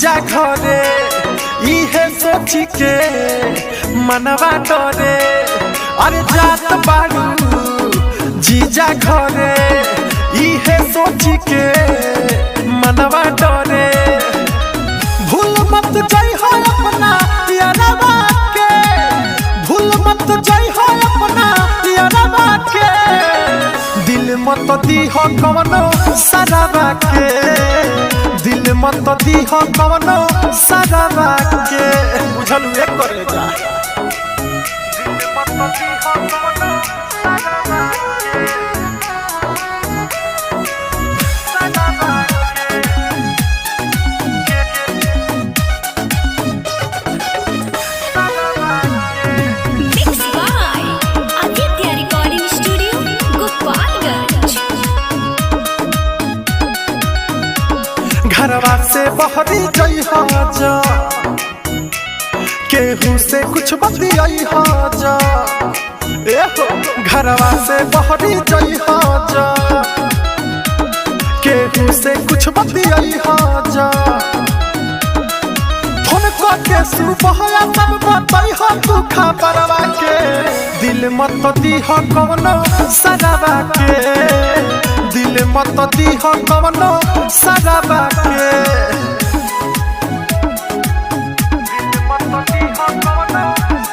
जीजा घरे इहे सोची के मनवा डरे। अरे जात बारू जीजा घरे इहे सोची के मनवा डरे। भूल मत जाई हो अपना यारवा के, भूल मत जाई हो अपना यारवा के। दिल मत दी हो कवनो सराबा के, दिल मत दी हो कवनो सराबा के। बुझल एक करे जा। दिल मत दी हो कवनो सराबा के, सराबा Mixed by Aditya Recording Studio, Gopalganj. घरवा से बहरी जई हा जा, केहू से कुछ बतियाई हा जा। एहो घरवा से बहरी जई हा जा, केहू से कुछ बतियाई हा जा। फोन करके सुबह सब बताई हा तू खबरवा के। दिल मत दी हा कवनो सराबा के, दिल मत दी हो कवनो सराबा के। दिल मत दी हो कवनो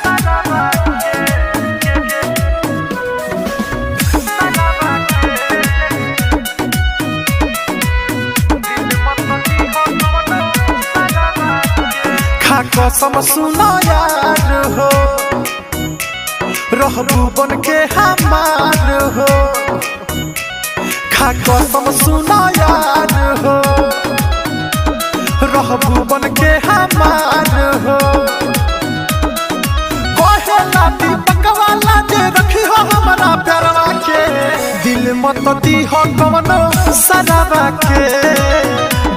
सराबा के, सराबा के। दिल मत दी हो कवनो सराबा के। खा कसम सुनो यार हो, रहबू बन के हमार हो। खा कसम सुना यार हो, रहबू बन के हमार हो। कहेला दीपक वाला जे रखी हो हमारा प्यारवा के। दिल मत दी हो कवनो सराबा के,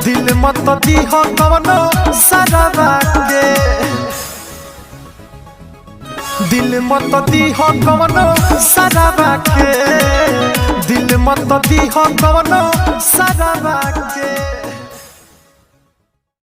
दिल मत दी हो कवनो सराबा के। दिल मत दी हो कवनो सराबा के, दिल मत दी हो कवनो सराबा के।